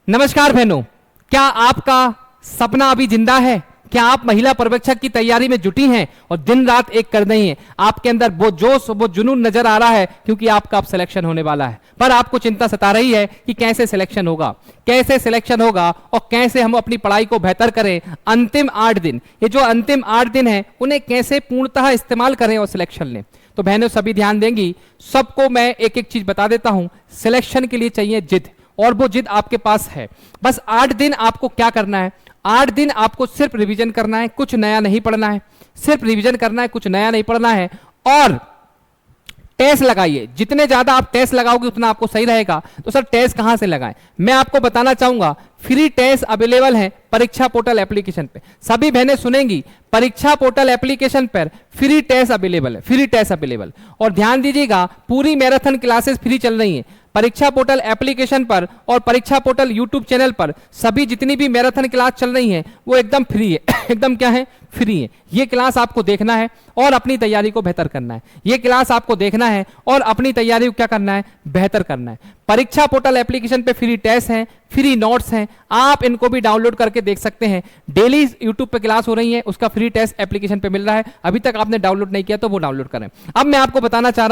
नमस्कार बहनों, क्या आपका सपना अभी जिंदा है? क्या आप महिला पर्यवेक्षक की तैयारी में जुटी हैं और दिन रात एक कर रही हैं? आपके अंदर वो जोश वो जुनून नजर आ रहा है क्योंकि आपका अब सिलेक्शन होने वाला है, पर आपको चिंता सता रही है कि कैसे सिलेक्शन होगा, कैसे सिलेक्शन होगा और कैसे हम अपनी पढ़ाई को बेहतर करें। अंतिम 8 दिन, ये जो अंतिम 8 दिन है उन्हें कैसे पूर्णतः इस्तेमाल करें और सिलेक्शन लें। तो बहनों सभी ध्यान देंगी, सबको मैं एक एक चीज बता देता हूं। सिलेक्शन के लिए चाहिए जिद, और वो जिद आपके पास है। बस 8 दिन आपको क्या करना है? 8 दिन आपको सिर्फ रिवीजन करना है, कुछ नया नहीं पढ़ना है। सिर्फ रिवीजन करना है, कुछ नया नहीं पढ़ना है। और टेस्ट लगाइए, जितने ज्यादा आप टेस्ट लगाओगे उतना आपको सही रहेगा। तो सर टेस्ट कहां से लगाएं? मैं आपको बताना चाहूंगा, फ्री टेस्ट अवेलेबल है परीक्षा पोर्टल एप्लीकेशन पे। सभी बहनें सुनेंगी, परीक्षा पोर्टल एप्लीकेशन पर फ्री टेस्ट अवेलेबल है, फ्री टेस्ट अवेलेबल। और ध्यान दीजिएगा, पूरी मैराथन क्लासेस फ्री चल रही हैं परीक्षा पोर्टल एप्लीकेशन पर और परीक्षा पोर्टल यूट्यूब चैनल पर। सभी जितनी भी मैराथन क्लास चल रही हैं वो एकदम फ्री है एकदम क्या है? फ्री है। ये क्लास आपको देखना है और अपनी तैयारी को बेहतर करना है। ये क्लास आपको देखना है और अपनी तैयारी को क्या करना है? बेहतर करना है। परीक्षा पोर्टल एप्लीकेशन पे फ्री टेस्ट हैं, फ्री नोट्स हैं, आप इनको भी डाउनलोड करके देख सकते हैं। डेली यूट्यूब पे क्लास हो रही है, उसका फ्री टेस्ट एप्लीकेशन पे मिल रहा है। अभी तक आपने डाउनलोड नहीं किया तो वो डाउनलोड करें। अब मैं आपको बताना चाह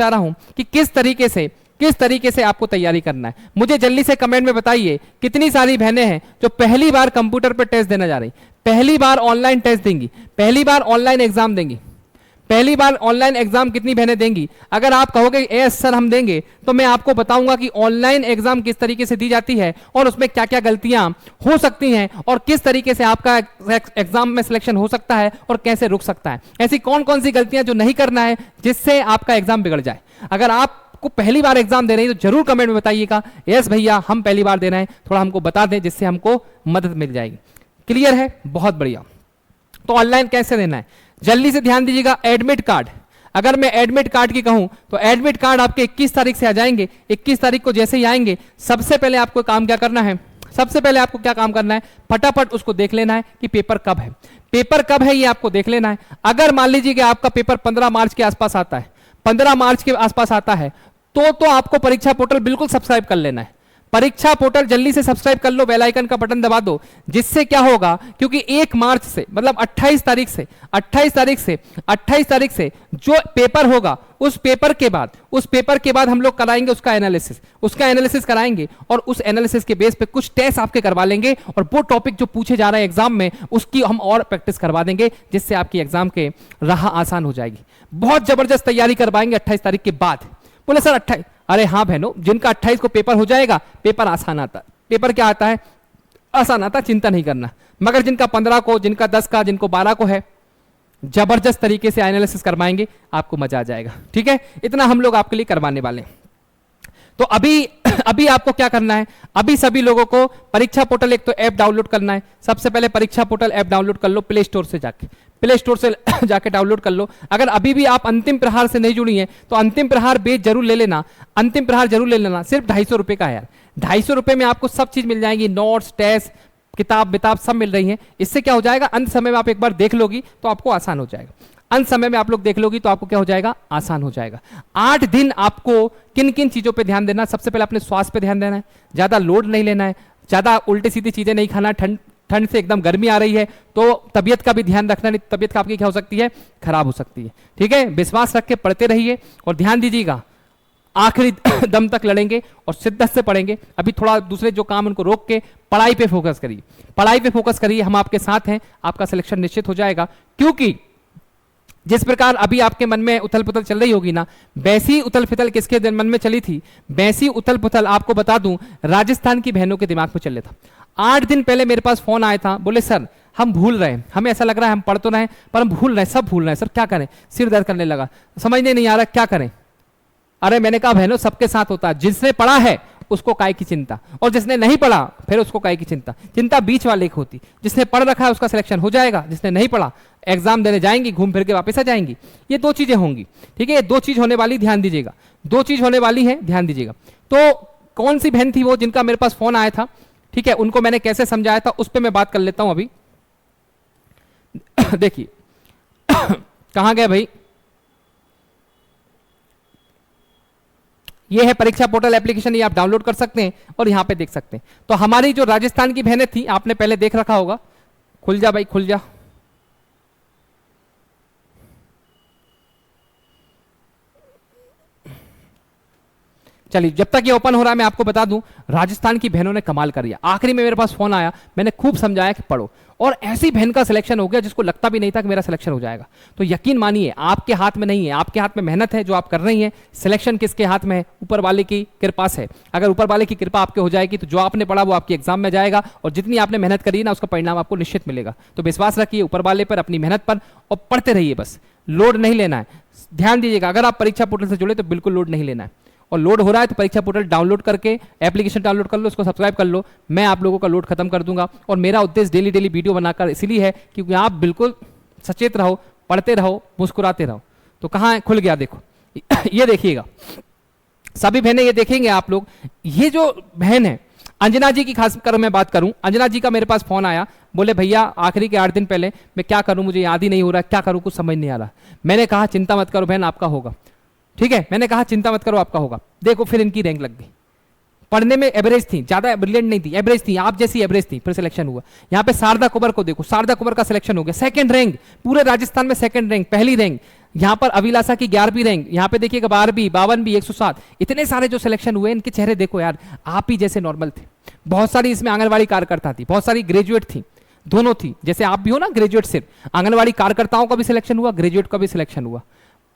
रहा हूं कि किस तरीके से आपको तैयारी करना है। मुझे जल्दी से कमेंट में बताइए, कितनी सारी बहनें हैं जो पहली बार कंप्यूटर पर टेस्ट देने जा रही, पहली बार ऑनलाइन टेस्ट देंगी, पहली बार ऑनलाइन एग्जाम देंगी? पहली बार ऑनलाइन एग्जाम कितनी बहनें देंगी? अगर आप कहोगे यस सर हम देंगे, तो मैं आपको बताऊंगा कि ऑनलाइन एग्जाम किस तरीके से दी जाती है और उसमें क्या क्या गलतियां हो सकती हैं और किस तरीके से आपका एग्जाम में सिलेक्शन हो सकता है और कैसे रुक सकता है। ऐसी कौन कौन सी गलतियां जो नहीं करना है जिससे आपका एग्जाम बिगड़ जाए। अगर आपको पहली बार एग्जाम दे रही है तो जरूर कमेंट में बताइएगा, यस भैया हम पहली बार दे रहे हैं, थोड़ा हमको बता दें जिससे हमको मदद मिल जाएगी। क्लियर है? बहुत बढ़िया। तो ऑनलाइन कैसे देना है जल्दी से ध्यान दीजिएगा। एडमिट कार्ड, अगर मैं एडमिट कार्ड की कहूं तो एडमिट कार्ड आपके 21 तारीख से आ जाएंगे। 21 तारीख को जैसे ही आएंगे, सबसे पहले आपको काम क्या करना है? सबसे पहले आपको क्या काम करना है? फटाफट उसको देख लेना है कि पेपर कब है। पेपर कब है ये आपको देख लेना है। अगर मान लीजिए कि आपका पेपर 15 मार्च के आसपास आता है, 15 मार्च के आसपास आता है, तो आपको परीक्षा पोर्टल बिल्कुल सब्सक्राइब कर लेना है। परीक्षा पोर्टल जल्दी से सब्सक्राइब कर लो, बेल आइकन का बटन दबा दो। जिससे क्या होगा, क्योंकि 1 मार्च से मतलब 28 तारीख से जो पेपर होगा, उस पेपर के बाद हम लोग कराएंगे उसका एनालिसिस कराएंगे और उस एनालिसिस के बेस पे कुछ टेस्ट आपके करवा लेंगे और वो टॉपिक जो पूछे जा रहे हैं एग्जाम में उसकी हम और प्रैक्टिस करवा देंगे, जिससे आपकी एग्जाम के राह आसान हो जाएगी। बहुत जबरदस्त तैयारी करवाएंगे 28 तारीख के बाद। बोले सर 28, अरे हाँ बहनों, जिनका 28 को पेपर हो जाएगा, पेपर आसान आता है। पेपर क्या आता है? आसान आता, चिंता नहीं करना। मगर जिनका 15 को, जिनका 10 का, जिनको 12 को है, जबरदस्त तरीके से एनालिसिस करवाएंगे, आपको मजा आ जाएगा। ठीक है, इतना हम लोग आपके लिए करवाने वाले हैं। तो अभी आपको क्या करना है? अभी सभी लोगों को परीक्षा पोर्टल एक तो ऐप डाउनलोड करना है। सबसे पहले परीक्षा पोर्टल ऐप डाउनलोड कर लो, प्ले स्टोर से जाके डाउनलोड कर लो। अगर अभी भी आप अंतिम प्रहार से नहीं जुड़ी हैं तो अंतिम प्रहार बेच जरूर ले लेना, अंतिम प्रहार जरूर ले लेना। सिर्फ 250 रुपए का है यार, 250 रुपए में आपको सब चीज मिल जाएगी, नोट्स, टेस्ट, किताब बिताब सब मिल रही है। इससे क्या हो जाएगा, अंत समय में आप एक बार देख लोगी तो आपको आसान हो जाएगा। अंत समय में आप लोग देख लोगी तो आपको क्या हो जाएगा? आसान हो जाएगा। 8 दिन आपको किन किन चीजों पे ध्यान देना? सबसे पहले अपने स्वास्थ्य पे ध्यान देना है, ज्यादा लोड नहीं लेना है, ज्यादा उल्टी सीधी चीजें नहीं खाना। ठंड से एकदम गर्मी आ रही है तो तबियत का भी ध्यान रखना, नहीं तबियत का आपकी क्या हो सकती है? खराब हो सकती है। ठीक है, विश्वास रख के पढ़ते रहिए और ध्यान दीजिएगा, आखिरी दम तक लड़ेंगे और शिद्दत से पढ़ेंगे। अभी थोड़ा दूसरे जो काम उनको रोक के पढ़ाई पे फोकस करिए, पढ़ाई पे फोकस करिए। हम आपके साथ हैं, आपका सिलेक्शन निश्चित हो जाएगा। क्योंकि जिस प्रकार अभी आपके मन में उथल पुथल चल रही होगी ना, वैसी उथल पुथल किसके मन में चली थी? वैसी उथल पुथल आपको बता दूं, राजस्थान की बहनों के दिमाग में चल रहा था। 8 दिन पहले मेरे पास फोन आया था, बोले सर हम भूल रहे हैं, हमें ऐसा लग रहा है हम पढ़ तो रहे हैं पर हम भूल रहे हैं, सब भूल रहे हैं सर, क्या करें? सिर दर्द करने लगा, समझने नहीं आ रहा क्या करें। अरे मैंने कहा बहनों सबके साथ होता है, जिसने पढ़ा है उसको काय की चिंता, और जिसने नहीं पढ़ा फिर उसको काय की चिंता। चिंता बीच वाले की होती, जिसने पढ़ रखा है उसका सिलेक्शन हो जाएगा, जिसने नहीं पढ़ा एग्जाम देने जाएंगी, घूम फिर के वापस आ जाएंगी। ये 2 चीजें होंगी। ठीक है, ये 2 चीज होने वाली, ध्यान दीजिएगा, 2 चीज होने वाली है, ध्यान दीजिएगा। तो कौन सी बहन थी वो जिनका मेरे पास फोन आया था? ठीक है, उनको मैंने कैसे समझाया था उस पर मैं बात कर लेता हूं अभी। देखिए कहां गए भाई? ये है परीक्षा पोर्टल एप्लीकेशन, ये आप डाउनलोड कर सकते हैं और यहां पे देख सकते हैं। तो हमारी जो राजस्थान की बहनें थी, आपने पहले देख रखा होगा, खुल जा भाई खुल जा, चलिए जब तक ये ओपन हो रहा है मैं आपको बता दूं, राजस्थान की बहनों ने कमाल कर दिया। आखिरी में मेरे पास फोन आया, मैंने खूब समझाया कि पढ़ो, और ऐसी बहन का सिलेक्शन हो गया जिसको लगता भी नहीं था कि मेरा सिलेक्शन हो जाएगा। तो यकीन मानिए आपके हाथ में नहीं है, आपके हाथ में मेहनत है जो आप कर रही हैं। सिलेक्शन किसके हाथ में है? ऊपर वाले की कृपा से। अगर ऊपर वाले की कृपा आपके हो जाएगी तो जो आपने पढ़ा वो आपके एग्जाम में जाएगा, और जितनी आपने मेहनत करी ना उसका परिणाम आपको निश्चित मिलेगा। तो विश्वास रखिए ऊपर वाले पर, अपनी मेहनत पर, और पढ़ते रहिए, बस लोड नहीं लेना है। ध्यान दीजिएगा, अगर आप परीक्षा पोर्टल से जुड़े तो बिल्कुल लोड नहीं लेना है, और लोड हो रहा है तो परीक्षा पोर्टल डाउनलोड करके एप्लीकेशन डाउनलोड कर लो, उसको सब्सक्राइब कर लो। मैं आप लोगों का लोड खत्म कर दूंगा, और मेरा उद्देश्य डेली डेली वीडियो बनाकर इसीलिए है क्योंकि आप बिल्कुल सचेत रहो, पढ़ते रहो, मुस्कुराते रहो। तो कहाँ खुल गया देखो, ये देखिएगा सभी बहनें, ये देखेंगे आप लोग। ये जो बहन है अंजना जी की खासकर मैं बात करूं, अंजना जी का मेरे पास फोन आया, बोले भैया आखिरी के 8 दिन पहले मैं क्या करूं, मुझे याद ही नहीं हो रहा, क्या करूं, कुछ समझ नहीं आ रहा। मैंने कहा चिंता मत करो बहन, आपका होगा। ठीक है, मैंने कहा चिंता मत करो आपका होगा। देखो फिर इनकी रैंक लग गई, पढ़ने में एवरेज थी, ज्यादा ब्रिलियंट नहीं थी, एवरेज थी, आप जैसी एवरेज थी, फिर सिलेक्शन हुआ। यहाँ पे शारदा कुबर को देखो, शारदा कुबर का सिलेक्शन हो गया, सेकंड रैंक, पूरे राजस्थान में सेकंड रैंक, पहली रैंक। यहाँ पर अभिलाषा की 11वीं रैंक, यहाँ पे देखिएगा 12वीं, 52वीं, 107, इतने सारे जो सिलेक्शन हुए, इनके चेहरे देखो यार, आप ही जैसे नॉर्मल थे। बहुत सारी इसमें आंगनबाड़ी कार्यकर्ता थी, बहुत सारी ग्रेजुएट थी, दोनों थी, जैसे आप भी हो ना ग्रेजुएट। सिर्फ आंगनबाड़ी कार्यकर्ताओं का भी सिलेक्शन हुआ, ग्रेजुएट का भी सिलेक्शन हुआ।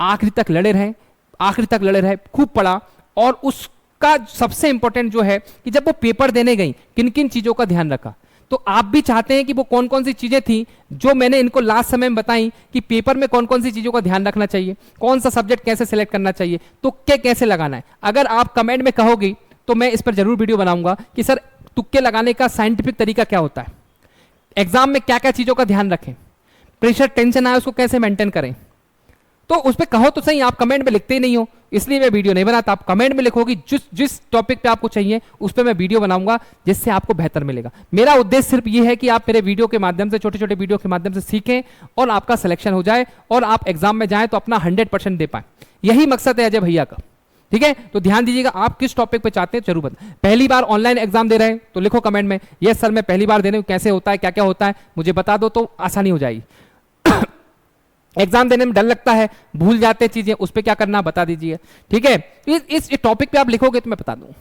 आखिरी तक लड़े रहे, आखिरी तक लड़े रहे, खूब पढ़ा। और उसका सबसे इंपॉर्टेंट जो है कि जब वो पेपर देने गई किन किन चीजों का ध्यान रखा। तो आप भी चाहते हैं कि वो कौन कौन सी चीजें थी जो मैंने इनको लास्ट समय में बताई कि पेपर में कौन कौन सी चीजों का ध्यान रखना चाहिए, कौन सा सब्जेक्ट कैसे सिलेक्ट करना चाहिए, तुक्के कैसे लगाना है। अगर आप कमेंट में कहोगी तो मैं इस पर जरूर वीडियो बनाऊंगा कि सर तुक्के लगाने का साइंटिफिक तरीका क्या होता है, एग्जाम में क्या क्या चीजों का ध्यान रखें, प्रेशर टेंशन आए उसको कैसे मेंटेन करें। तो उस पर कहो तो सही, आप कमेंट में लिखते ही नहीं हो, इसलिए मैं वीडियो नहीं बनाता। आप कमेंट में लिखोगी जिस टॉपिक पे आपको चाहिए उस पर मैं वीडियो बनाऊंगा, जिससे आपको बेहतर मिलेगा। मेरा उद्देश्य सिर्फ ये है कि आप मेरे वीडियो के माध्यम से, छोटे छोटे वीडियो के माध्यम से सीखें और आपका सिलेक्शन हो जाए और आप एग्जाम में जाएं तो अपना 100% दे पाए। यही मकसद है अजय भैया का। ठीक है, तो ध्यान दीजिएगा, आप किस टॉपिक पे चाहते हैं जरूर बताएं। पहली बार ऑनलाइन एग्जाम दे रहे हैं तो लिखो कमेंट में, यस सर मैं पहली बार दे रही हूं, कैसे होता है, क्या क्या होता है मुझे बता दो, तो आसानी हो जाएगी। एग्जाम देने में डर लगता है, भूल जाते हैं चीजें, उस पर क्या करना बता दीजिए। ठीक है, इस टॉपिक पे आप लिखोगे तो मैं बता दूं।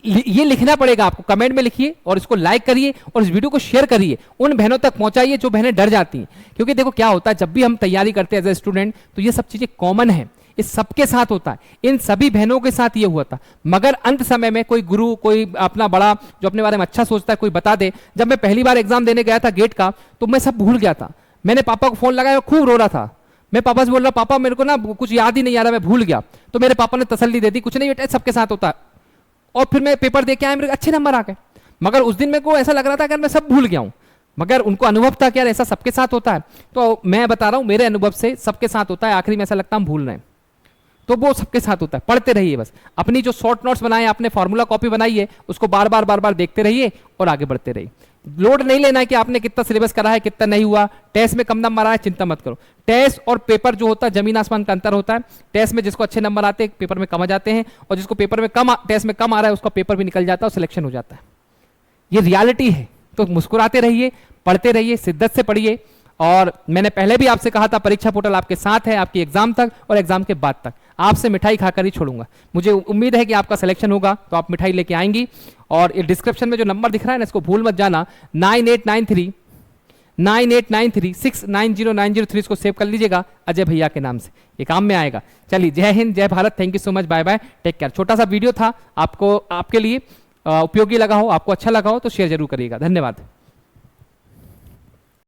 ये लिखना पड़ेगा आपको, कमेंट में लिखिए और इसको लाइक करिए और इस वीडियो को शेयर करिए, उन बहनों तक पहुंचाइए जो बहनें डर जाती हैं। क्योंकि देखो क्या होता है, जब भी हम तैयारी करते हैं एज ए स्टूडेंट तो ये सब चीजें कॉमन है, इस सबके साथ होता है, इन सभी बहनों के साथ ये हुआ था। मगर अंत समय में कोई गुरु, कोई अपना बड़ा जो अपने बारे में अच्छा सोचता है, कोई बता दे। जब मैं पहली बार एग्जाम देने गया था गेट का, तो मैं सब भूल गया था। मैंने पापा को फोन लगाया, खूब रो रहा था। मैं पापा से बोल रहा, पापा मेरे को ना कुछ याद ही नहीं आ रहा, मैं भूल गया। तो मेरे पापा ने तसल्ली दे दी, कुछ नहीं बेटा सबके साथ होता है। और फिर मैं पेपर दे के आया, मेरे अच्छे नंबर आ गए। मगर उस दिन मेरे को ऐसा लग रहा था कि मैं सब भूल गया हूं, मगर उनको अनुभव था कि यार ऐसा सबके साथ होता है। तो मैं बता रहा हूं मेरे अनुभव से सबके साथ होता है, आखिरी में ऐसा लगता है हम भूल रहे हैं, तो वो सबके साथ होता है। पढ़ते रहिए बस, अपनी जो शॉर्ट नोट्स बनाए, आपने फॉर्मूला कॉपी बनाई है उसको बार बार देखते रहिए और आगे बढ़ते रहिए। लोड नहीं लेना है कि आपने कितना सिलेबस करा है, कितना नहीं हुआ, टेस्ट में कम नंबर आया चिंता मत करो। टेस्ट और पेपर जो होता है जमीन आसमान का अंतर होता है। टेस्ट में जिसको अच्छे नंबर आते हैं पेपर में कम आ जाते हैं, और जिसको पेपर में कम टेस्ट में कम आ रहा है उसका पेपर भी निकल जाता है और सिलेक्शन हो जाता है। ये रियलिटी है। तो मुस्कुराते रहिए, पढ़ते रहिए, शिद्दत से पढ़िए। और मैंने पहले भी आपसे कहा था परीक्षा पोर्टल आपके साथ है, आपकी एग्जाम तक और एग्जाम के बाद तक। आपसे मिठाई खाकर ही छोड़ूंगा। मुझे उम्मीद है कि आपका सिलेक्शन होगा तो आप मिठाई लेके आएंगी। और ये डिस्क्रिप्शन में जो नंबर दिख रहा है ना, इसको भूल मत जाना, 9893 इसको सेव कर लीजिएगा अजय भैया के नाम से, ये काम में आएगा। चलिए, जय हिंद, जय Bharat, thank you so much, bye bye, take care. छोटा सा वीडियो था, आपको आपके लिए उपयोगी लगा हो, आपको अच्छा लगा हो तो शेयर जरूर करिएगा। धन्यवाद।